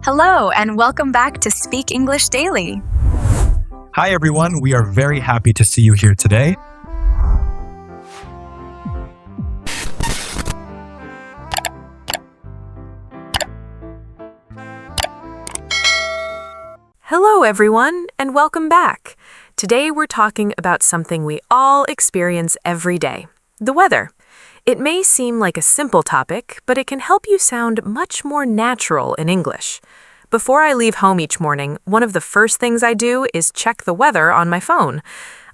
Hello, and welcome back to Speak English Daily. Hi, everyone. We are very happy to see you here today. Hello, everyone, and welcome back. Today we're talking about something we all experience every day, the weather. It may seem like a simple topic, but it can help you sound much more natural in English. Before I leave home each morning, one of the first things I do is check the weather on my phone.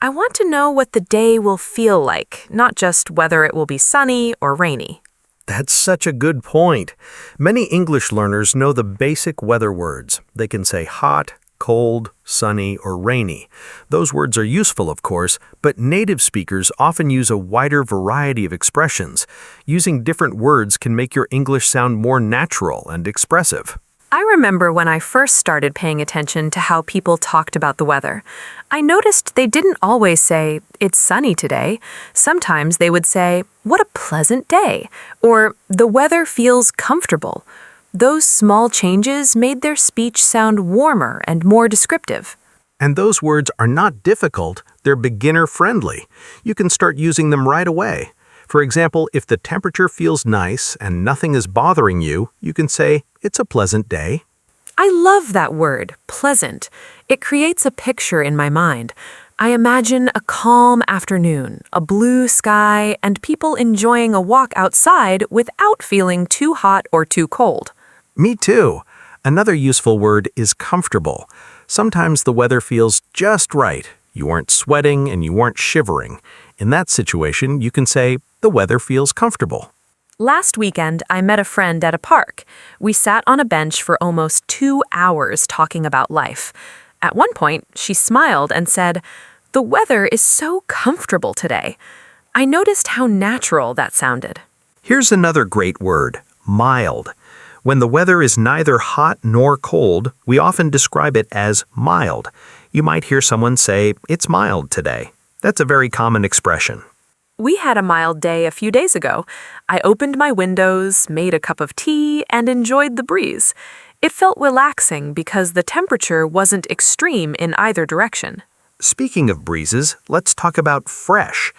I want to know what the day will feel like, not just whether it will be sunny or rainy. That's such a good point. Many English learners know the basic weather words. They can say hot, cold, sunny, or rainy. Those words are useful, of course, but native speakers often use a wider variety of expressions. Using different words can make your English sound more natural and expressive. I remember when I first started paying attention to how people talked about the weather. I noticed they didn't always say, "It's sunny today." Sometimes they would say, "What a pleasant day," or "The weather feels comfortable." Those small changes made their speech sound warmer and more descriptive. And those words are not difficult, they're beginner-friendly. You can start using them right away. For example, if the temperature feels nice and nothing is bothering you, you can say, "It's a pleasant day." I love that word, pleasant. It creates a picture in my mind. I imagine a calm afternoon, a blue sky, and people enjoying a walk outside without feeling too hot or too cold. Me too. Another useful word is comfortable. Sometimes the weather feels just right. You aren't sweating and you aren't shivering. In that situation, you can say, "The weather feels comfortable." Last weekend, I met a friend at a park. We sat on a bench for almost 2 hours talking about life. At one point, she smiled and said, "The weather is so comfortable today." I noticed how natural that sounded. Here's another great word, mild. When the weather is neither hot nor cold, we often describe it as mild. You might hear someone say, "It's mild today." That's a very common expression. We had a mild day a few days ago. I opened my windows, made a cup of tea, and enjoyed the breeze. It felt relaxing because the temperature wasn't extreme in either direction. Speaking of breezes, let's talk about fresh.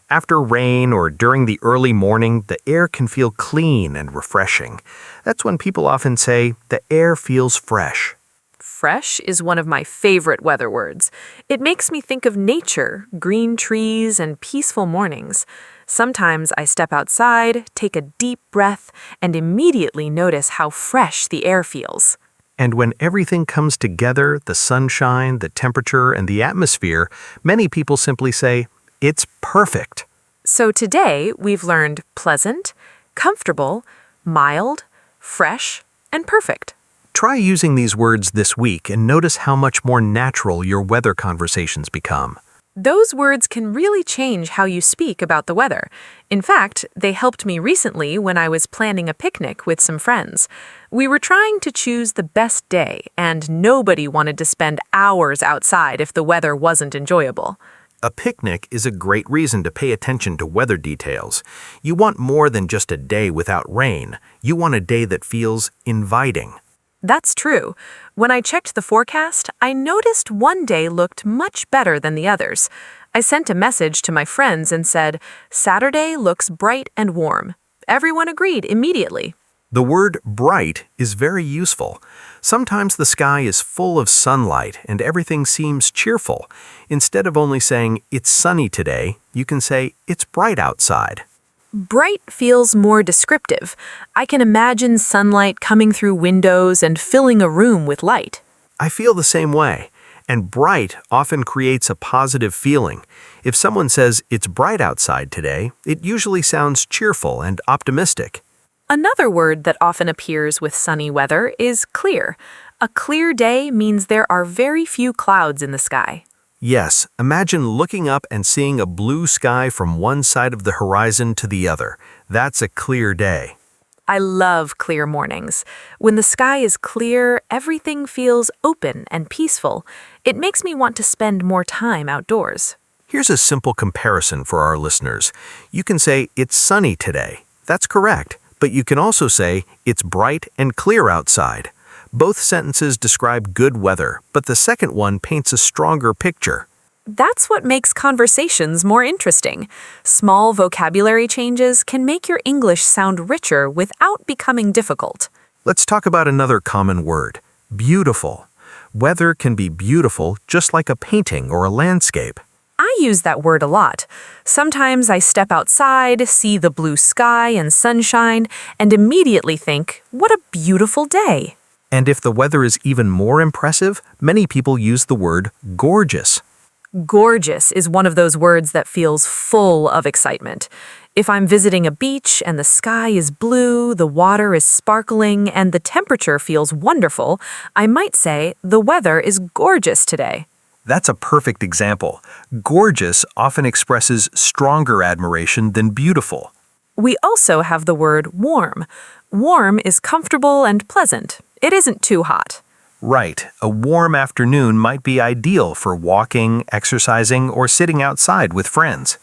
After rain or during the early morning, the air can feel clean and refreshing. That's when people often say, "The air feels fresh." Fresh is one of my favorite weather words. It makes me think of nature, green trees, and peaceful mornings. Sometimes I step outside, take a deep breath, and immediately notice how fresh the air feels. And when everything comes together, the sunshine, the temperature, and the atmosphere, many people simply say, "It's perfect." So today we've learned pleasant, comfortable, mild, fresh, and perfect. Try using these words this week and notice how much more natural your weather conversations become. Those words can really change how you speak about the weather. In fact, they helped me recently when I was planning a picnic with some friends. We were trying to choose the best day, and nobody wanted to spend hours outside if the weather wasn't enjoyable. A picnic is a great reason to pay attention to weather details. You want more than just a day without rain. You want a day that feels inviting. That's true. When I checked the forecast, I noticed one day looked much better than the others. I sent a message to my friends and said, "Saturday looks bright and warm." Everyone agreed immediately. The word bright is very useful. Sometimes the sky is full of sunlight and everything seems cheerful. Instead of only saying, "It's sunny today," you can say, "It's bright outside." Bright feels more descriptive. I can imagine sunlight coming through windows and filling a room with light. I feel the same way. And bright often creates a positive feeling. If someone says, "It's bright outside today," it usually sounds cheerful and optimistic. Another word that often appears with sunny weather is clear. A clear day means there are very few clouds in the sky. Yes, imagine looking up and seeing a blue sky from one side of the horizon to the other. That's a clear day. I love clear mornings. When the sky is clear, everything feels open and peaceful. It makes me want to spend more time outdoors. Here's a simple comparison for our listeners. You can say, "It's sunny today." That's correct. But you can also say, "It's bright and clear outside." Both sentences describe good weather, but the second one paints a stronger picture. That's what makes conversations more interesting. Small vocabulary changes can make your English sound richer without becoming difficult. Let's talk about another common word, beautiful. Weather can be beautiful just like a painting or a landscape. I use that word a lot. Sometimes I step outside, see the blue sky and sunshine, and immediately think, what a beautiful day. And if the weather is even more impressive, many people use the word gorgeous. Gorgeous is one of those words that feels full of excitement. If I'm visiting a beach and the sky is blue, the water is sparkling, and the temperature feels wonderful, I might say, the weather is gorgeous today. That's a perfect example. Gorgeous often expresses stronger admiration than beautiful. We also have the word warm. Warm is comfortable and pleasant. It isn't too hot. Right, a warm afternoon might be ideal for walking, exercising, or sitting outside with friends.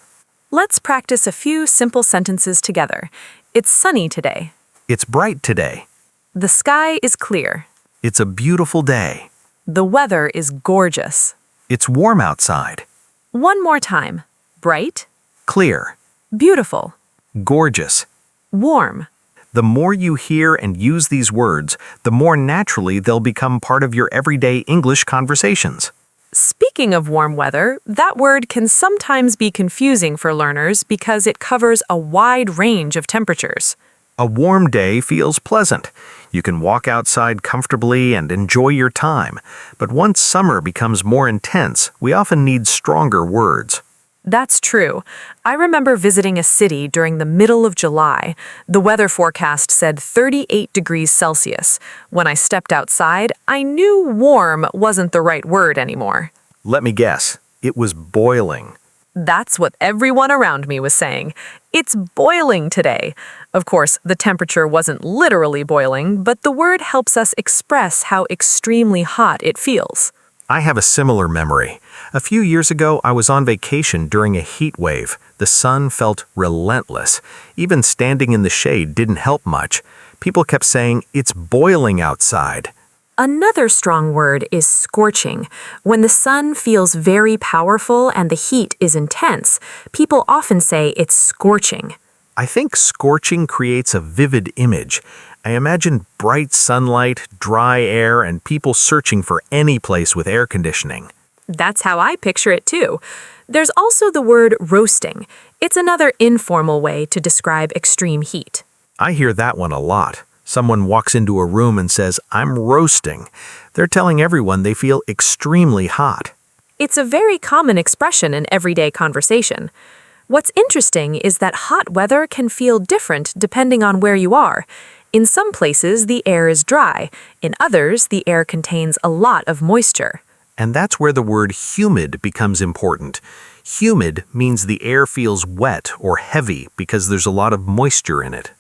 Let's practice a few simple sentences together. It's sunny today. It's bright today. The sky is clear. It's a beautiful day. The weather is gorgeous. It's warm outside. One more time. Bright, Clear. beautiful, Gorgeous. warm. The more you hear and use these words, the more naturally they'll become part of your everyday English conversations. Speaking of warm weather, that word can sometimes be confusing for learners because it covers a wide range of temperatures. A warm day feels pleasant. You can walk outside comfortably and enjoy your time. But once summer becomes more intense, we often need stronger words. That's true. I remember visiting a city during the middle of July. The weather forecast said 38 degrees Celsius. When I stepped outside, I knew warm wasn't the right word anymore. Let me guess, it was boiling. That's what everyone around me was saying. It's boiling today. Of course, the temperature wasn't literally boiling, but the word helps us express how extremely hot it feels. I have a similar memory. A few years ago, I was on vacation during a heat wave. The sun felt relentless. Even standing in the shade didn't help much. People kept saying, "It's boiling outside." Another strong word is scorching. When the sun feels very powerful and the heat is intense, people often say it's scorching. I think scorching creates a vivid image. I imagine bright sunlight, dry air, and people searching for any place with air conditioning. That's how I picture it too. There's also the word roasting. It's another informal way to describe extreme heat. I hear that one a lot. Someone walks into a room and says, "I'm roasting." They're telling everyone they feel extremely hot. It's a very common expression in everyday conversation. What's interesting is that hot weather can feel different depending on where you are. In some places, the air is dry. In others, the air contains a lot of moisture. And that's where the word humid becomes important. Humid means the air feels wet or heavy because there's a lot of moisture in it.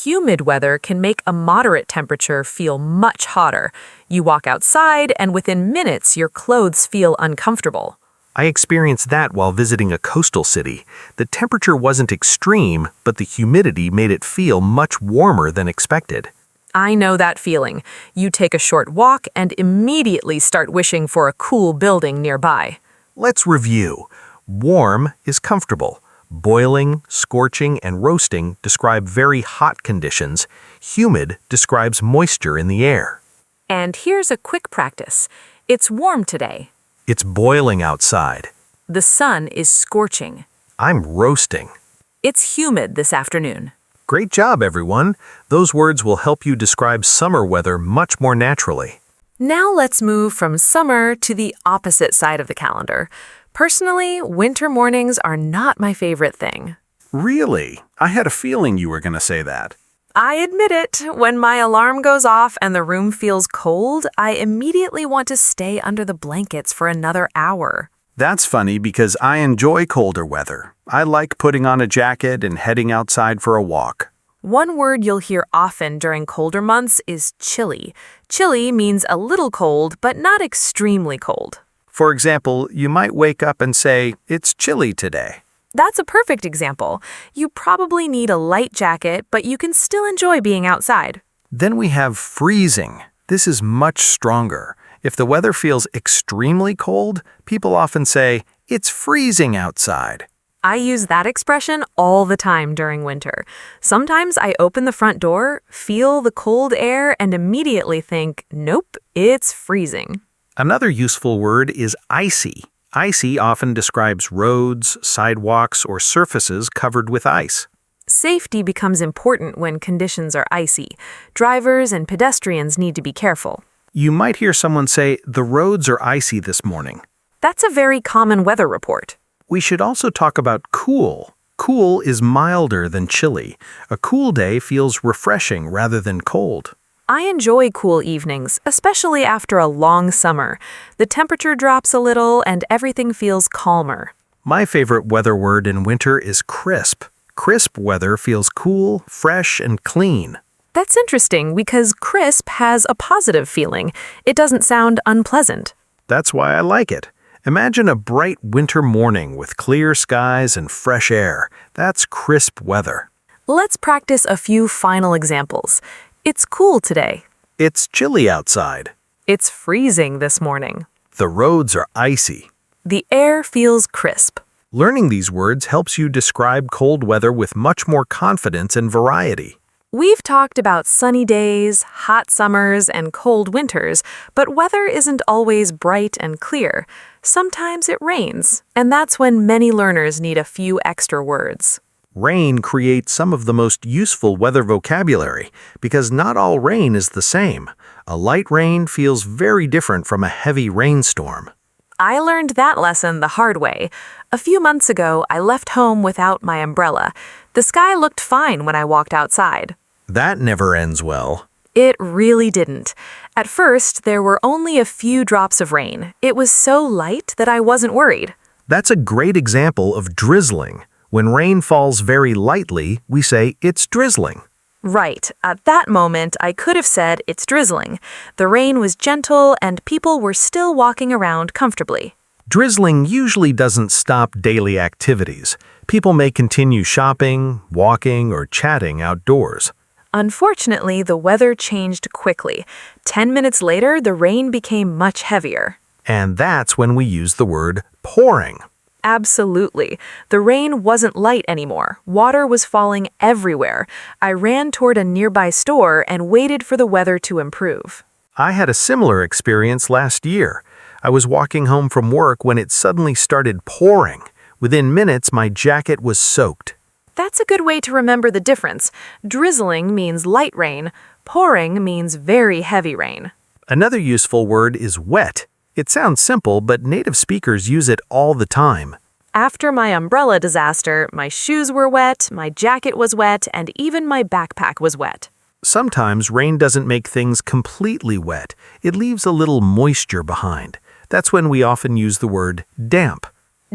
Humid weather can make a moderate temperature feel much hotter. You walk outside, and within minutes, your clothes feel uncomfortable. I experienced that while visiting a coastal city. The temperature wasn't extreme, but the humidity made it feel much warmer than expected. I know that feeling. You take a short walk and immediately start wishing for a cool building nearby. Let's review. Warm is comfortable. Boiling, scorching, and roasting describe very hot conditions. Humid describes moisture in the air. And here's a quick practice. It's warm today. It's boiling outside. The sun is scorching. I'm roasting. It's humid this afternoon. Great job, everyone. Those words will help you describe summer weather much more naturally. Now let's move from summer to the opposite side of the calendar. Personally, winter mornings are not my favorite thing. Really? I had a feeling you were going to say that. I admit it. When my alarm goes off and the room feels cold, I immediately want to stay under the blankets for another hour. That's funny because I enjoy colder weather. I like putting on a jacket and heading outside for a walk. One word you'll hear often during colder months is chilly. Chilly means a little cold, but not extremely cold. For example, you might wake up and say, "It's chilly today." That's a perfect example. You probably need a light jacket, but you can still enjoy being outside. Then we have freezing. This is much stronger. If the weather feels extremely cold, people often say, "It's freezing outside." I use that expression all the time during winter. Sometimes I open the front door, feel the cold air, and immediately think, nope, it's freezing. Another useful word is icy. Icy often describes roads, sidewalks, or surfaces covered with ice. Safety becomes important when conditions are icy. Drivers and pedestrians need to be careful. You might hear someone say, "The roads are icy this morning." That's a very common weather report. We should also talk about cool. Cool is milder than chilly. A cool day feels refreshing rather than cold. I enjoy cool evenings, especially after a long summer. The temperature drops a little and everything feels calmer. My favorite weather word in winter is crisp. Crisp weather feels cool, fresh, and clean. That's interesting because crisp has a positive feeling. It doesn't sound unpleasant. That's why I like it. Imagine a bright winter morning with clear skies and fresh air. That's crisp weather. Let's practice a few final examples. It's cool today. It's chilly outside. It's freezing this morning. The roads are icy. The air feels crisp. Learning these words helps you describe cold weather with much more confidence and variety. We've talked about sunny days, hot summers, and cold winters, but weather isn't always bright and clear. Sometimes it rains, and that's when many learners need a few extra words. Rain creates some of the most useful weather vocabulary because not all rain is the same. A light rain feels very different from a heavy rainstorm. I learned that lesson the hard way. A few months ago, I left home without my umbrella. The sky looked fine when I walked outside. That never ends well. It really didn't. At first, there were only a few drops of rain. It was so light that I wasn't worried. That's a great example of drizzling. When rain falls very lightly, we say it's drizzling. Right. At that moment, I could have said it's drizzling. The rain was gentle and people were still walking around comfortably. Drizzling usually doesn't stop daily activities. People may continue shopping, walking, or chatting outdoors. Unfortunately, the weather changed quickly. 10 minutes later, the rain became much heavier. And that's when we use the word pouring. Absolutely. The rain wasn't light anymore. Water was falling everywhere. I ran toward a nearby store and waited for the weather to improve. I had a similar experience last year. I was walking home from work when it suddenly started pouring. Within minutes, my jacket was soaked. That's a good way to remember the difference. Drizzling means light rain. Pouring means very heavy rain. Another useful word is wet. It sounds simple, but native speakers use it all the time. After my umbrella disaster, my shoes were wet, my jacket was wet, and even my backpack was wet. Sometimes rain doesn't make things completely wet. It leaves a little moisture behind. That's when we often use the word damp.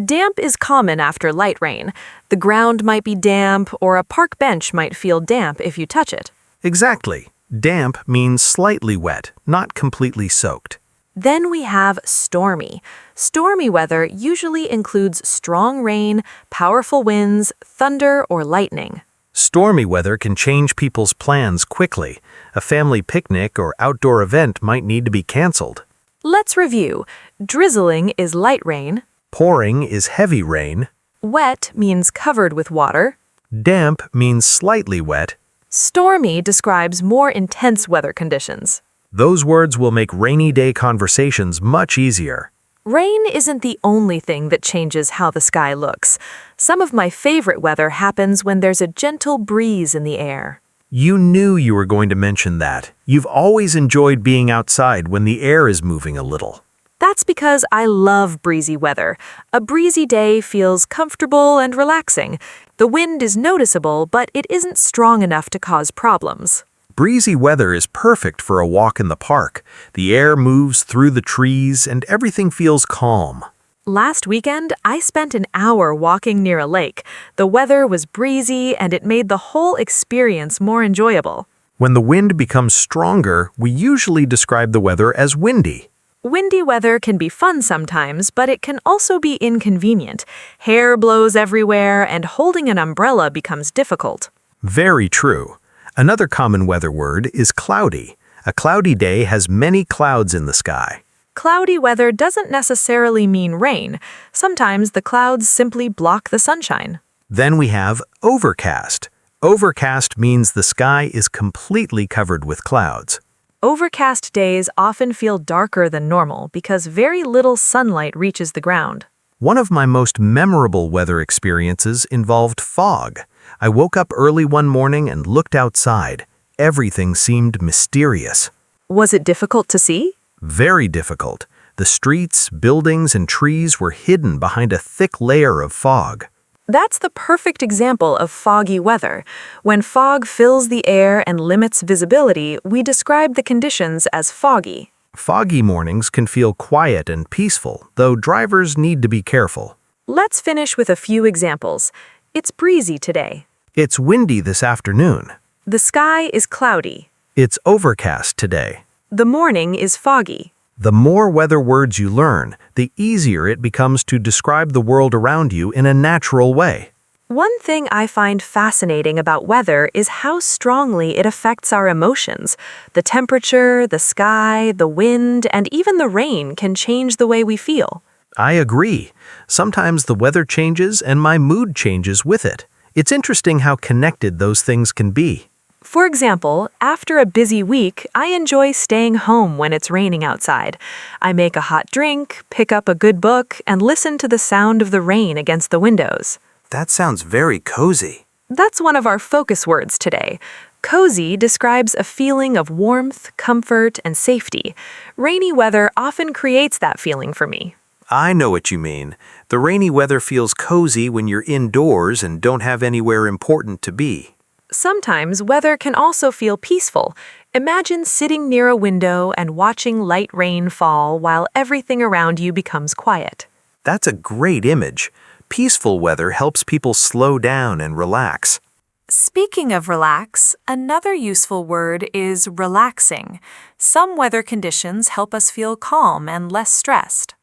Damp is common after light rain. The ground might be damp, or a park bench might feel damp if you touch it. Exactly. Damp means slightly wet, not completely soaked. Then we have stormy. Stormy weather usually includes strong rain, powerful winds, thunder, or lightning. Stormy weather can change people's plans quickly. A family picnic or outdoor event might need to be canceled. Let's review. Drizzling is light rain. Pouring is heavy rain. Wet means covered with water. Damp means slightly wet. Stormy describes more intense weather conditions. Those words will make rainy day conversations much easier. Rain isn't the only thing that changes how the sky looks. Some of my favorite weather happens when there's a gentle breeze in the air. You knew you were going to mention that. You've always enjoyed being outside when the air is moving a little. That's because I love breezy weather. A breezy day feels comfortable and relaxing. The wind is noticeable, but it isn't strong enough to cause problems. Breezy weather is perfect for a walk in the park. The air moves through the trees and everything feels calm. Last weekend, I spent an hour walking near a lake. The weather was breezy and it made the whole experience more enjoyable. When the wind becomes stronger, we usually describe the weather as windy. Windy weather can be fun sometimes, but it can also be inconvenient. Hair blows everywhere and holding an umbrella becomes difficult. Very true. Another common weather word is cloudy. A cloudy day has many clouds in the sky. Cloudy weather doesn't necessarily mean rain. Sometimes the clouds simply block the sunshine. Then we have overcast. Overcast means the sky is completely covered with clouds. Overcast days often feel darker than normal because very little sunlight reaches the ground. One of my most memorable weather experiences involved fog. I woke up early one morning and looked outside. Everything seemed mysterious. Was it difficult to see? Very difficult. The streets, buildings, and trees were hidden behind a thick layer of fog. That's the perfect example of foggy weather. When fog fills the air and limits visibility, we describe the conditions as foggy. Foggy mornings can feel quiet and peaceful, though drivers need to be careful. Let's finish with a few examples. It's breezy today. It's windy this afternoon. The sky is cloudy. It's overcast today. The morning is foggy. The more weather words you learn, the easier it becomes to describe the world around you in a natural way. One thing I find fascinating about weather is how strongly it affects our emotions. The temperature, the sky, the wind, and even the rain can change the way we feel. I agree. Sometimes the weather changes and my mood changes with it. It's interesting how connected those things can be. For example, after a busy week, I enjoy staying home when it's raining outside. I make a hot drink, pick up a good book, and listen to the sound of the rain against the windows. That sounds very cozy. That's one of our focus words today. Cozy describes a feeling of warmth, comfort, and safety. Rainy weather often creates that feeling for me. I know what you mean. The rainy weather feels cozy when you're indoors and don't have anywhere important to be. Sometimes weather can also feel peaceful. Imagine sitting near a window and watching light rain fall while everything around you becomes quiet. That's a great image. Peaceful weather helps people slow down and relax. Speaking of relax, another useful word is relaxing. Some weather conditions help us feel calm and less stressed.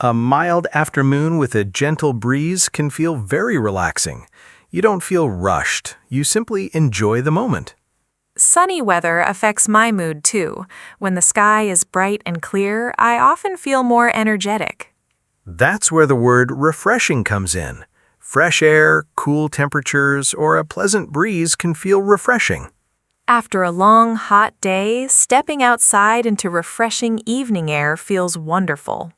A mild afternoon with a gentle breeze can feel very relaxing. You don't feel rushed. You simply enjoy the moment. Sunny weather affects my mood too. When the sky is bright and clear, I often feel more energetic. That's where the word refreshing comes in. Fresh air, cool temperatures, or a pleasant breeze can feel refreshing. After a long, hot day, stepping outside into refreshing evening air feels wonderful.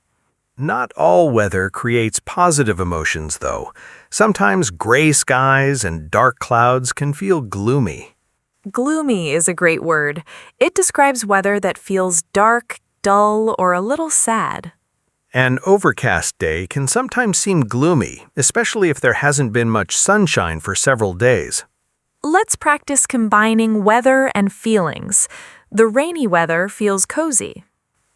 Not all weather creates positive emotions, though. Sometimes gray skies and dark clouds can feel gloomy. Gloomy is a great word. It describes weather that feels dark, dull, or a little sad. An overcast day can sometimes seem gloomy, especially if there hasn't been much sunshine for several days. Let's practice combining weather and feelings. The rainy weather feels cozy.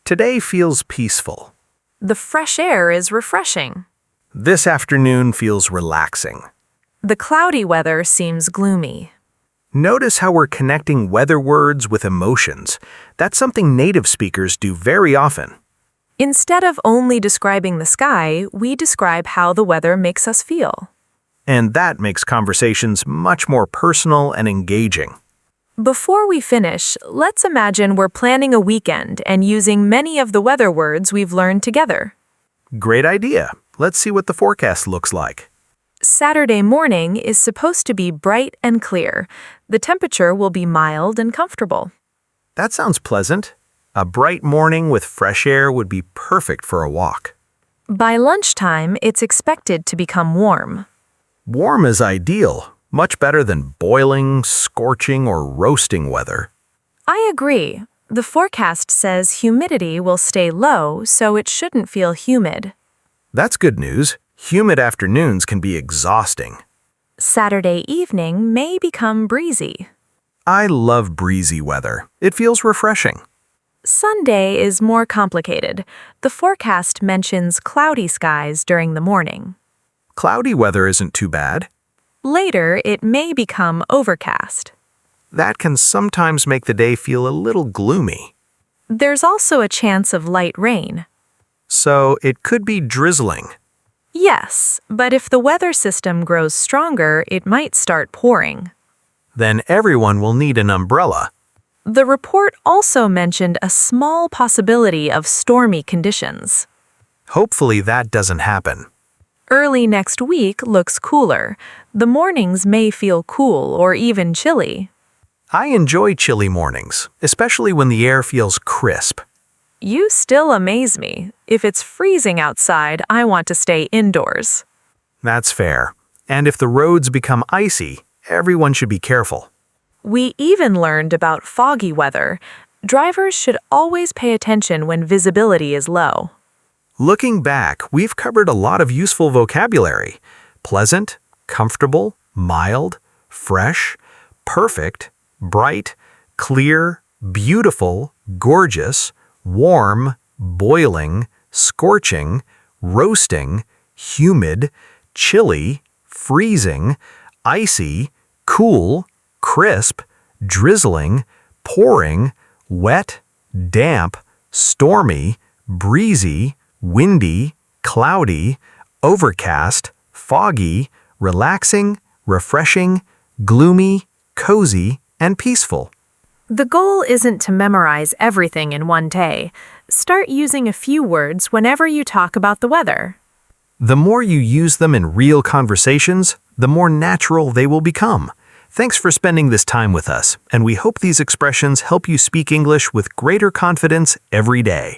Today feels peaceful. The fresh air is refreshing. This afternoon feels relaxing. The cloudy weather seems gloomy. Notice how we're connecting weather words with emotions. That's something native speakers do very often. Instead of only describing the sky, we describe how the weather makes us feel. And that makes conversations much more personal and engaging. Before we finish, let's imagine we're planning a weekend and using many of the weather words we've learned together. Great idea. Let's see what the forecast looks like. Saturday morning is supposed to be bright and clear. The temperature will be mild and comfortable. That sounds pleasant. A bright morning with fresh air would be perfect for a walk. By lunchtime, it's expected to become warm. Warm is ideal, much better than boiling, scorching, or roasting weather. I agree. The forecast says humidity will stay low, so it shouldn't feel humid. That's good news. Humid afternoons can be exhausting. Saturday evening may become breezy. I love breezy weather. It feels refreshing. Sunday is more complicated. The forecast mentions cloudy skies during the morning. Cloudy weather isn't too bad. Later, it may become overcast. That can sometimes make the day feel a little gloomy. There's also a chance of light rain. So it could be drizzling. Yes, but if the weather system grows stronger, it might start pouring. Then everyone will need an umbrella. The report also mentioned a small possibility of stormy conditions. Hopefully that doesn't happen. Early next week looks cooler. The mornings may feel cool or even chilly. I enjoy chilly mornings, especially when the air feels crisp. You still amaze me. If it's freezing outside, I want to stay indoors. That's fair. And if the roads become icy, everyone should be careful. We even learned about foggy weather. Drivers should always pay attention when visibility is low. Looking back, we've covered a lot of useful vocabulary. Pleasant, comfortable, mild, fresh, perfect, bright, clear, beautiful, gorgeous, warm, boiling, scorching, roasting, humid, chilly, freezing, icy, cool, crisp, drizzling, pouring, wet, damp, stormy, breezy, windy, cloudy, overcast, foggy, relaxing, refreshing, gloomy, cozy, and peaceful. The goal isn't to memorize everything in one day. Start using a few words whenever you talk about the weather. The more you use them in real conversations, the more natural they will become. Thanks for spending this time with us, and we hope these expressions help you speak English with greater confidence every day.